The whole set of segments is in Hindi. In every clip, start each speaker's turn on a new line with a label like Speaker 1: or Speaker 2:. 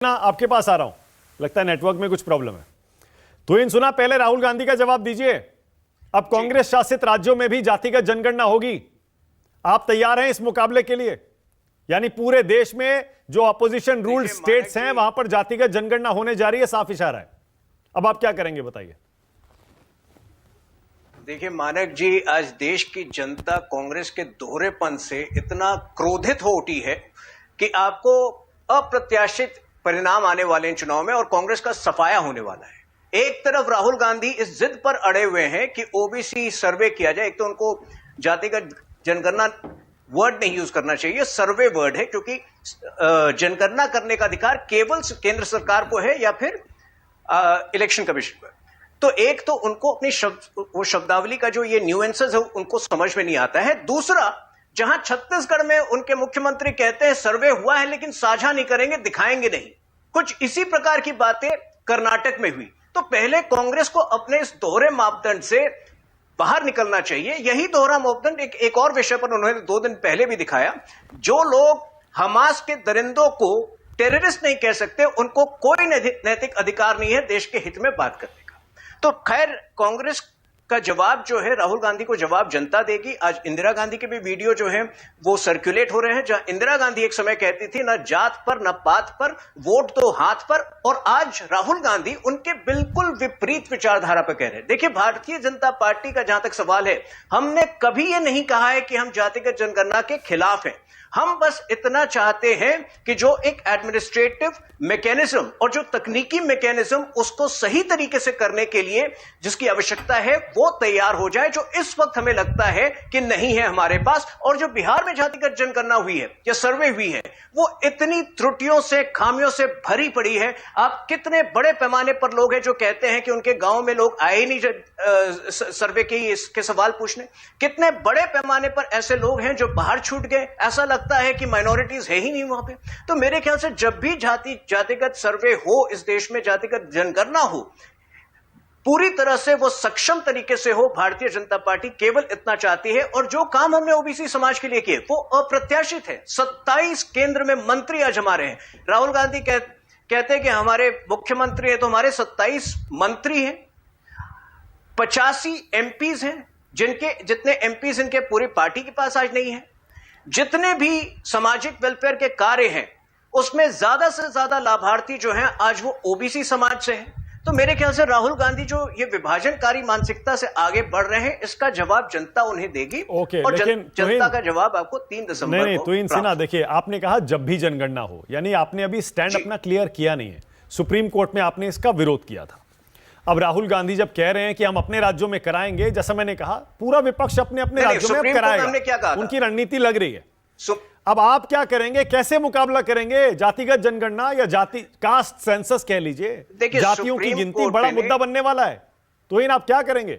Speaker 1: ना आपके पास आ रहा हूं, लगता है नेटवर्क में कुछ प्रॉब्लम है। तो इन सुना, पहले राहुल गांधी का जवाब दीजिए। अब कांग्रेस शासित राज्यों में भी जातिगत जनगणना होगी, आप तैयार हैं इस मुकाबले के लिए? यानी पूरे देश में जो अपोजिशन रूल्ड स्टेट्स हैं वहां पर जातिगत जनगणना होने जा रही है, साफ इशारा है। अब आप क्या करेंगे बताइए।
Speaker 2: देखिए मानक जी, आज देश की जनता कांग्रेस के दोहरेपन से इतना क्रोधित हो उठी है कि आपको अप्रत्याशित परिणाम आने वाले हैं चुनाव में और कांग्रेस का सफाया होने वाला है। एक तरफ राहुल गांधी इस जिद पर अड़े हुए हैं कि ओबीसी सर्वे किया जाए। एक तो उनको जातिगत जनगणना वर्ड नहीं यूज करना चाहिए, सर्वे वर्ड है, क्योंकि जनगणना करने का अधिकार केवल केंद्र सरकार को है या फिर इलेक्शन कमीशन को। तो एक तो उनको अपनी वो शब्दावली का जो ये न्यूएंसेस है उनको समझ में नहीं आता है। दूसरा, जहां छत्तीसगढ़ में उनके मुख्यमंत्री कहते हैं सर्वे हुआ है लेकिन साझा नहीं करेंगे, दिखाएंगे नहीं, कुछ इसी प्रकार की बातें कर्नाटक में हुई। तो पहले कांग्रेस को अपने इस दोहरे मापदंड से बाहर निकलना चाहिए। यही दोहरा मापदंड एक और विषय पर उन्होंने 2 दिन पहले भी दिखाया। जो लोग हमास के दरिंदों को टेररिस्ट नहीं कह सकते, उनको कोई नैतिक अधिकार नहीं है देश के हित में बात करने का। तो खैर, कांग्रेस का जवाब जो है, राहुल गांधी को जवाब जनता देगी। आज इंदिरा गांधी के भी वीडियो जो है वो सर्कुलेट हो रहे हैं, जहां इंदिरा गांधी एक समय कहती थी, न जात पर न पात पर, वोट दो हाथ पर, और आज राहुल गांधी उनके बिल्कुल विपरीत विचारधारा पर कह रहे हैं। देखिए, भारतीय जनता पार्टी का जहां तक सवाल है, हमने कभी ये नहीं कहा है कि हम जातिगत जनगणना के खिलाफ हैं। हम बस इतना चाहते हैं कि जो एक एडमिनिस्ट्रेटिव मैकेनिज्म और जो तकनीकी मैकेनिज्म उसको सही तरीके से करने के लिए जिसकी आवश्यकता है वो तैयार हो जाए, जो इस वक्त हमें लगता है कि नहीं है हमारे पास। और जो बिहार में जातिगत जनगणना हुई है या सर्वे हुई है, वो इतनी त्रुटियों से, खामियों से भरी पड़ी है। आप कितने बड़े पैमाने पर लोग हैं जो कहते हैं कि उनके गांव में लोग आए ही नहीं सर्वे के सवाल पूछने। कितने बड़े पैमाने पर ऐसे लोग हैं जो बाहर छूट गए, ऐसा लगता है कि माइनॉरिटीज है ही नहीं वहां पे। तो मेरे ख्याल से जब भी जातिगत सर्वे हो इस देश में, जातिगत जनगणना हो, पूरी तरह से वो सक्षम तरीके से हो। भारतीय जनता पार्टी केवल इतना चाहती है, और जो काम हमने ओबीसी समाज के लिए किए वो अप्रत्याशित है। 27 केंद्र में मंत्री आज हमारे हैं। राहुल गांधी कहते हैं कि हमारे मुख्यमंत्री हैं, तो हमारे 27 मंत्री हैं, 85 एमपीज हैं, जितने एमपीज इनके पूरी पार्टी के पास आज नहीं है। जितने भी सामाजिक वेलफेयर के कार्य हैं उसमें ज्यादा से ज्यादा लाभार्थी जो हैं आज वो ओबीसी समाज से हैं। तो मेरे ख्याल से राहुल गांधी जो ये विभाजनकारी मानसिकता से आगे बढ़ रहे हैं, इसका जवाब जनता उन्हें देगी। और जनता का जवाब आपको 3 दिसंबर
Speaker 1: नहीं, तो इन सिन्हा, देखिए, आपने कहा जब भी जनगणना हो, यानी आपने अभी स्टैंड अपना क्लियर किया नहीं है। सुप्रीम कोर्ट में आपने इसका विरोध किया था। अब राहुल गांधी जब कह रहे हैं कि हम अपने राज्यों में कराएंगे, जैसा मैंने कहा, पूरा विपक्ष अपने अपने राज्यों में कराएगा, उनकी रणनीति लग रही है। अब आप क्या करेंगे, कैसे मुकाबला करेंगे? जातिगत जनगणना या कास्ट सेंसस कह लीजिए, जातियों की गिनती बड़ा मुद्दा बनने वाला है। तो इन आप क्या करेंगे?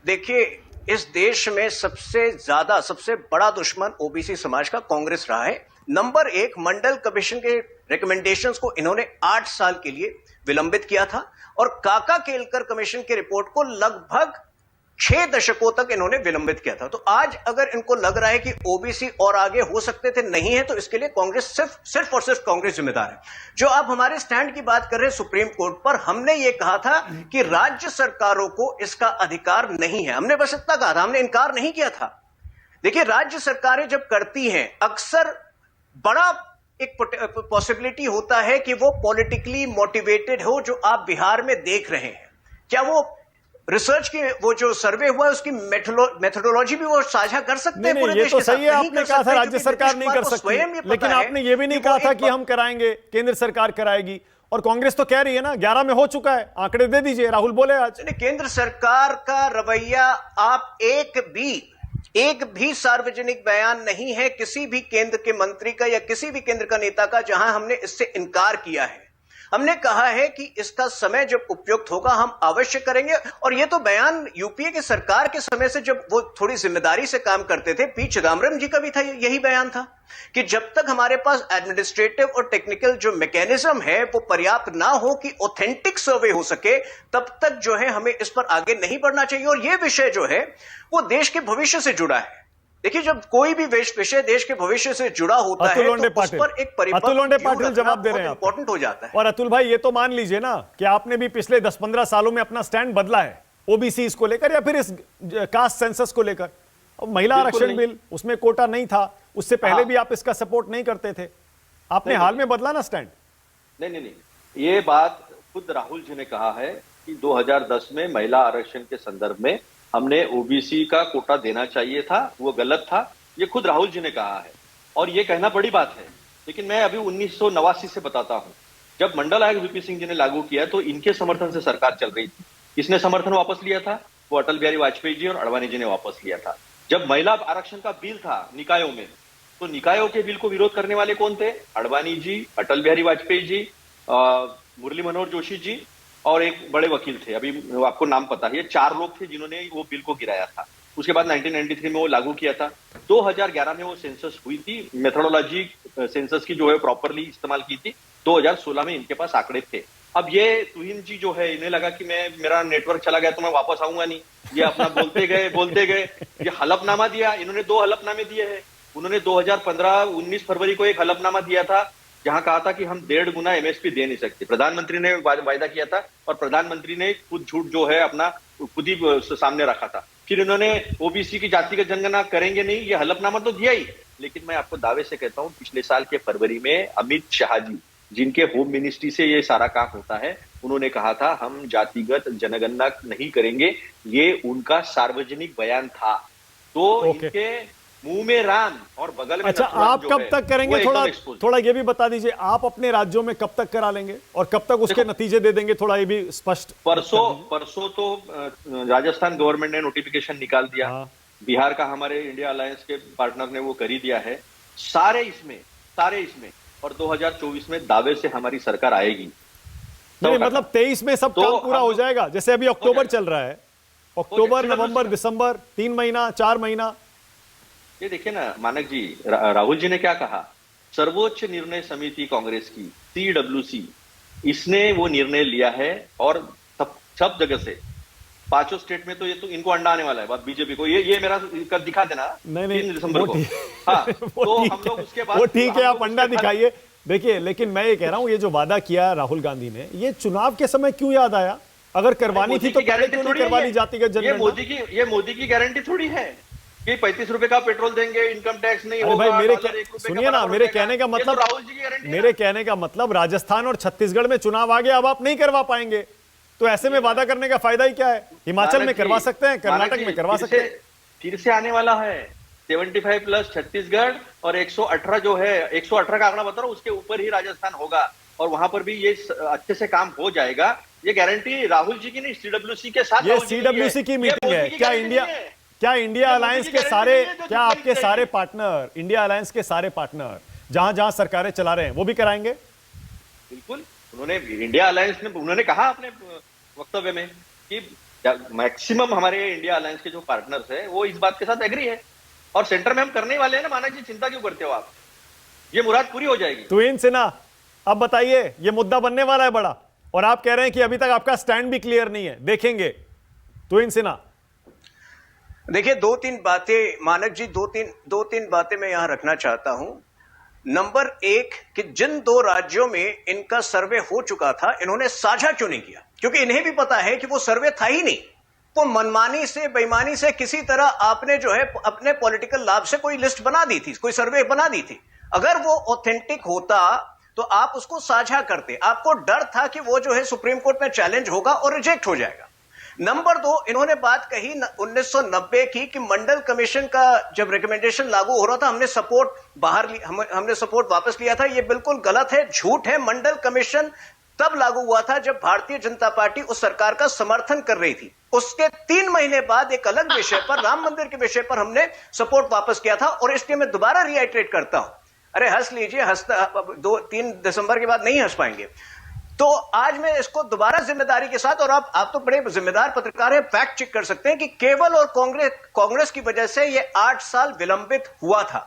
Speaker 2: देखिए, इस देश में सबसे बड़ा दुश्मन ओबीसी समाज का कांग्रेस रहा है। नंबर 1, मंडल कमीशन के रिकमेंडेशंस को इन्होंने 8 साल के लिए विलंबित किया था, और काका केलकर कमीशन की रिपोर्ट को लगभग 6 दशकों तक इन्होंने विलंबित किया था। तो आज अगर इनको लग रहा है कि ओबीसी और आगे हो सकते थे, नहीं है, तो इसके लिए कांग्रेस सिर्फ और सिर्फ कांग्रेस जिम्मेदार है। जो आप हमारे स्टैंड की बात कर रहे हैं सुप्रीम कोर्ट पर, हमने ये कहा था कि राज्य सरकारों को इसका अधिकार नहीं है। हमने बस इतना कहा था, हमने इनकार नहीं किया था। देखिए, राज्य सरकारें जब करती हैं, अक्सर बड़ा एक पॉसिबिलिटी होता है कि वो पॉलिटिकली मोटिवेटेड हो, जो आप बिहार में देख रहे हैं। क्या वो रिसर्च की वो जो सर्वे हुआ है उसकी मेथोडोलॉजी भी वो साझा कर सकते हैं?
Speaker 1: ये तो सही है, आपने कहा था राज्य सरकार नहीं कर सकती, लेकिन आपने ये भी नहीं कहा था कि हम कराएंगे, केंद्र सरकार कराएगी। और कांग्रेस तो कह रही है ना, 11 में हो चुका है। आंकड़े दे दीजिए, राहुल बोले आज।
Speaker 2: केंद्र सरकार का रवैया, आप एक भी सार्वजनिक बयान नहीं है किसी भी केंद्र के मंत्री का या किसी भी केंद्र का नेता का जहां हमने इससे इनकार किया है। हमने कहा है कि इसका समय जब उपयुक्त होगा हम अवश्य करेंगे। और यह तो बयान यूपीए की सरकार के समय से, जब वो थोड़ी जिम्मेदारी से काम करते थे, पी चिदम्बरम जी का भी था, यही बयान था कि जब तक हमारे पास एडमिनिस्ट्रेटिव और टेक्निकल जो मैकेनिज्म है वो पर्याप्त ना हो कि ऑथेंटिक सर्वे हो सके, तब तक जो है हमें इस पर आगे नहीं बढ़ना चाहिए। और यह विषय जो है वो देश के भविष्य से जुड़ा है। देखिए, जब कोई भी विषय देश के भविष्य से जुड़ा होता है
Speaker 1: अतुल
Speaker 2: तो उस पर एक परिपक्व
Speaker 1: अतुल लोंडे
Speaker 2: व्यू
Speaker 1: पाटिल
Speaker 2: रखना
Speaker 1: जवाब दे रहे
Speaker 2: बहुत
Speaker 1: हैं
Speaker 2: इंपॉर्टेंट हो जाता है।
Speaker 1: और अतुल भाई, ये तो मान लीजिए ना कि आपने भी पिछले 10-15 सालों में अपना स्टैंड बदला है ओबीसी को लेकर या फिर इस कास्ट सेंसस को लेकर। महिला आरक्षण बिल, उसमें कोटा नहीं था, उससे पहले भी आप इसका सपोर्ट नहीं करते थे, आपने हाल में बदला ना स्टैंड।
Speaker 3: नहीं, ये बात खुद राहुल जी ने कहा है कि 2010 में महिला आरक्षण के संदर्भ में हमने ओबीसी का कोटा देना चाहिए था, वो गलत था, ये खुद राहुल जी ने कहा है और ये कहना बड़ी बात है। लेकिन मैं अभी 1989 से बताता हूं, जब मंडल आयोग वीपी सिंह जी ने लागू किया तो इनके समर्थन से सरकार चल रही थी। किसने समर्थन वापस लिया था? वो अटल बिहारी वाजपेयी जी और अडवाणी जी ने वापस लिया था। जब महिला आरक्षण का बिल था निकायों में, तो निकायों के बिल को विरोध करने वाले कौन थे? अडवाणी जी, अटल बिहारी वाजपेयी जी, मुरली मनोहर जोशी जी और एक बड़े वकील थे, अभी आपको नाम पता है। ये 4 लोग थे जिन्होंने वो बिल को गिराया था। उसके बाद 1993 में वो लागू किया था। 2011 में वो सेंसस हुई थी, मेथोडोलॉजी सेंसस की जो है प्रॉपरली इस्तेमाल की थी। 2016 में इनके पास आंकड़े थे। अब ये तुहिन जी जो है, इन्हें लगा कि मेरा नेटवर्क चला गया तो मैं वापस आऊंगा नहीं, ये अपना बोलते गए। ये हलफनामा दिया, इन्होंने 2 हलफनामे दिए हैं। उन्होंने 2015-19 फरवरी को एक हलफनामा दिया था जहां कहा था कि हम 1.5 गुना एमएसपी दे नहीं सकते। प्रधानमंत्री ने वायदा किया था और प्रधानमंत्री ने खुद झूठ जो है अपना खुद ही सामने रखा था। फिर इन्होंने ओबीसी की जातिगत जनगणना करेंगे नहीं, ये हलफनामा तो दिया ही। लेकिन मैं आपको दावे से कहता हूं, पिछले साल के फरवरी में अमित शाह जी, जिनके होम मिनिस्ट्री से ये सारा काम होता है, उन्होंने कहा था हम जातिगत जनगणना नहीं करेंगे। ये उनका सार्वजनिक बयान था। तो इनके मुंह में राम और बगल में।
Speaker 1: अच्छा, आप कब तक करेंगे? थोड़ा ये भी बता दीजिए, आप अपने राज्यों में कब तक करा लेंगे और कब तक उसके नतीजे दे देंगे? थोड़ा ये भी स्पष्ट।
Speaker 3: परसों तो राजस्थान गवर्नमेंट ने नोटिफिकेशन निकाल दिया। हाँ। बिहार का हमारे इंडिया अलायंस के पार्टनर ने वो कर ही दिया है। सारे इसमें और 2024 में दावे से हमारी सरकार आएगी।
Speaker 1: नहीं, मतलब 23 में सब काम पूरा हो जाएगा। जैसे अभी अक्टूबर चल रहा है, अक्टूबर, नवंबर, दिसंबर, 3 महीना, 4 महीना।
Speaker 3: ये देखिए ना मानक जी, राहुल जी ने क्या कहा? सर्वोच्च निर्णय समिति कांग्रेस की, CWC, इसने वो निर्णय लिया है और सब जगह से 5 स्टेट में तो ये तो इनको अंडा आने वाला है बात बीजेपी को। ये मेरा दिखा देना 3 दिसंबर को। हाँ, तो हम लोग उसके बाद,
Speaker 1: वो ठीक है, आप अंडा दिखाइए। देखिए, लेकिन मैं ये कह रहा हूं, ये जो वादा किया राहुल गांधी ने, ये चुनाव के समय क्यों याद आया? अगर करवानी थी तो पहले क्यों नहीं करवा ली जातिगत जनगणना?
Speaker 3: ये मोदी की गारंटी थोड़ी है कि 35 रुपए का पेट्रोल देंगे, इनकम टैक्स नहीं होगा।
Speaker 1: भाई सुनिए ना, मेरे कहने का मतलब राजस्थान और छत्तीसगढ़ में चुनाव आ गया, अब आप नहीं करवा पाएंगे, तो ऐसे में वादा करने का फायदा ही क्या है? हिमाचल में करवा सकते हैं, कर्नाटक में करवा सकते हैं।
Speaker 3: फिर से आने वाला है 75 प्लस छत्तीसगढ़ और 118 जो है, 118 का आंकड़ा बता रहा हूं, उसके ऊपर ही राजस्थान होगा और वहां पर भी ये अच्छे से काम हो जाएगा। ये गारंटी राहुल जी की नहीं, CWC के साथ।
Speaker 1: ये CWC की मीटिंग है। क्या इंडिया अलायंस के सारे, क्या आपके सारे पार्टनर, इंडिया अलायंस के सारे पार्टनर जहां जहां सरकारें चला रहे हैं वो भी कराएंगे?
Speaker 3: बिल्कुल। उन्होंने इंडिया अलायंस ने उन्होंने कहा अपने वक्तव्य में कि मैक्सिमम हमारे इंडिया अलायंस के जो पार्टनर्स है वो इस बात के साथ एग्री है और सेंटर में हम करने वाले हैं ना। मानक जी, चिंता क्यों करते हो आप? ये मुराद पूरी हो जाएगी।
Speaker 1: तुहिन सिन्हा, अब बताइए, ये मुद्दा बनने वाला है बड़ा और आप कह रहे हैं कि अभी तक आपका स्टैंड भी क्लियर नहीं है, देखेंगे। तुहिन सिन्हा,
Speaker 2: देखिए, 2-3 बातें मानक जी, 2-3 बातें मैं यहां रखना चाहता हूं। नंबर 1 कि जिन 2 राज्यों में इनका सर्वे हो चुका था, इन्होंने साझा क्यों नहीं किया? क्योंकि इन्हें भी पता है कि वो सर्वे था ही नहीं। वो मनमानी से, बेईमानी से, किसी तरह आपने जो है अपने पॉलिटिकल लाभ से कोई लिस्ट बना दी थी, कोई सर्वे बना दी थी। अगर वो ऑथेंटिक होता तो आप उसको साझा करते। आपको डर था कि वो जो है सुप्रीम कोर्ट में चैलेंज होगा और रिजेक्ट हो जाएगा। नंबर 2, इन्होंने बात कही 1990 की कि मंडल कमीशन का जब रिकमेंडेशन लागू हो रहा था, हमने सपोर्ट वापस लिया था। यह बिल्कुल गलत है, झूठ है। मंडल कमीशन तब लागू हुआ था जब भारतीय जनता पार्टी उस सरकार का समर्थन कर रही थी। उसके 3 महीने बाद एक अलग विषय पर, राम मंदिर के विषय पर हमने सपोर्ट वापस किया था। और इसलिए मैं दोबारा रिआइट्रेट करता हूं, अरे हंस लीजिए, 2-3 दिसंबर के बाद नहीं हंस पाएंगे। तो आज मैं इसको दोबारा जिम्मेदारी के साथ, और आप तो बड़े जिम्मेदार पत्रकार हैं, फैक्ट चेक कर सकते हैं कि केवल और कांग्रेस की वजह से यह 8 साल विलंबित हुआ था।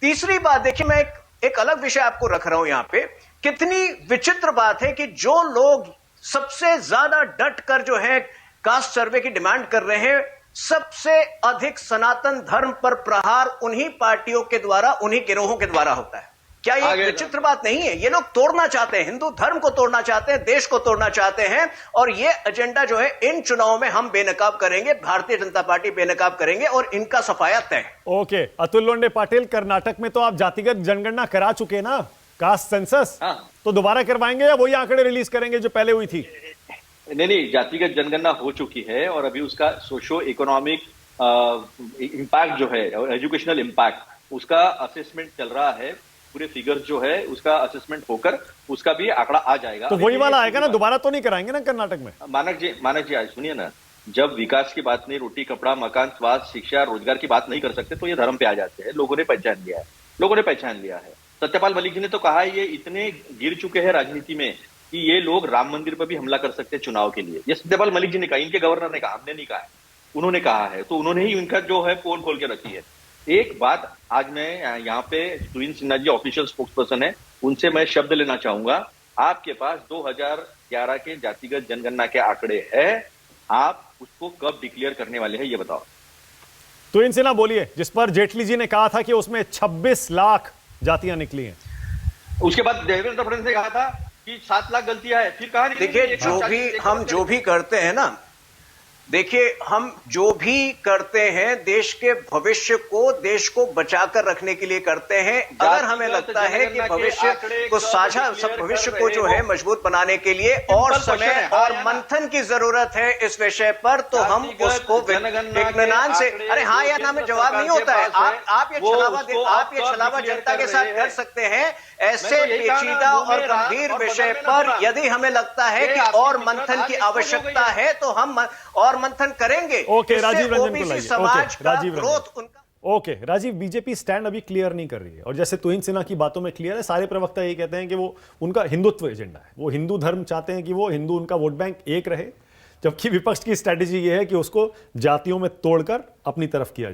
Speaker 2: तीसरी बात देखिए, मैं एक अलग विषय आपको रख रहा हूं यहां पे। कितनी विचित्र बात है कि जो लोग सबसे ज्यादा डट कर जो है कास्ट सर्वे की डिमांड कर रहे हैं, सबसे अधिक सनातन धर्म पर प्रहार उन्हीं पार्टियों के द्वारा, उन्हीं गिरोहों के द्वारा होता है। क्या ये एक विचित्र बात नहीं है? ये लोग तोड़ना चाहते हैं, हिंदू धर्म को तोड़ना चाहते हैं, देश को तोड़ना चाहते हैं, और ये एजेंडा जो है इन चुनाव में हम बेनकाब करेंगे, भारतीय जनता पार्टी बेनकाब करेंगे और इनका सफाया तय।
Speaker 1: ओके, अतुल लोंढे पाटिल, कर्नाटक में तो आप जातिगत जनगणना करा चुके ना, कास्ट सेंसस, तो दोबारा करवाएंगे या वही आंकड़े रिलीज करेंगे जो पहले हुई थी?
Speaker 3: नहीं, जातिगत जनगणना हो चुकी है और अभी उसका सोशो इकोनॉमिक इम्पैक्ट जो है, एजुकेशनल इम्पैक्ट, उसका असेसमेंट चल रहा है। पूरे फिगर्स जो है उसका असेसमेंट होकर उसका भी आंकड़ा आ जाएगा।
Speaker 1: तो वही वाला आएगा ना, दोबारा तो नहीं कराएंगे ना कर्नाटक में?
Speaker 3: मानक जी आज सुनिए ना, जब विकास की बात नहीं, रोटी कपड़ा मकान स्वास्थ्य शिक्षा रोजगार की बात नहीं कर सकते तो ये धर्म पे आ जाते हैं। लोगों ने पहचान लिया है। सत्यपाल मलिक जी ने तो कहा है ये इतने गिर चुके हैं राजनीति में कि ये लोग राम मंदिर पर भी हमला कर सकते हैं चुनाव के लिए। ये सत्यपाल मलिक जी ने कहा, इनके गवर्नर ने कहा, हमने नहीं कहा है, उन्होंने कहा है। तो उन्होंने ही इनका जो है पोल खोल के रखी है। एक बात आज मैं यहाँ पे तुहिन Sinha ji official spokes person है, उनसे मैं शब्द लेना चाहूंगा। आपके पास 2011 के जातिगत जनगणना के आंकड़े हैं, आप उसको कब डिक्लेयर करने वाले हैं ये बताओ।
Speaker 1: तुहिन सिन्हा बोलिए, जिस पर जेटली जी ने कहा था कि उसमें 26 लाख जातियां निकली हैं।
Speaker 3: उसके बाद देवेंद्र फडणवीस ने कहा था कि 7 लाख गलतियां है, फिर कहा
Speaker 2: देखिए, हम जो भी करते हैं ना, देखिए हम जो भी करते हैं देश के भविष्य को, देश को बचाकर रखने के लिए करते हैं। अगर हमें लगता है कि भविष्य को साझा, सब भविष्य को जो है मजबूत बनाने के लिए और समय और मंथन की जरूरत है इस विषय पर, तो हम उसको इत्मीनान से, अरे हाँ या ना में जवाब नहीं होता है। आप ये छलावा जनता के साथ कर सकते हैं। ऐसे पेचीदा और गंभीर विषय पर यदि हमें लगता है कि और मंथन की आवश्यकता है तो हम और मंथन करेंगे।
Speaker 1: ओके, राजीव रंजन को लाइए।
Speaker 2: समाज का
Speaker 1: राजीव
Speaker 2: ग्रोथ उनका।
Speaker 1: ओके, राजीव, बीजेपी स्टैंड अभी क्लियर नहीं कर रही है, और जैसे तुहिन सिन्हा की बातों में क्लियर है, सारे प्रवक्ता ये कहते हैं कि वो उनका हिंदुत्व एजेंडा है, वो हिंदू धर्म चाहते हैं कि वो हिंदू, उनका वोट बैंक एक रहे, जबकि विपक्ष की स्ट्रैटेजी ये है कि उसको जातियों में तोड़कर अपनी तरफ किया जाए।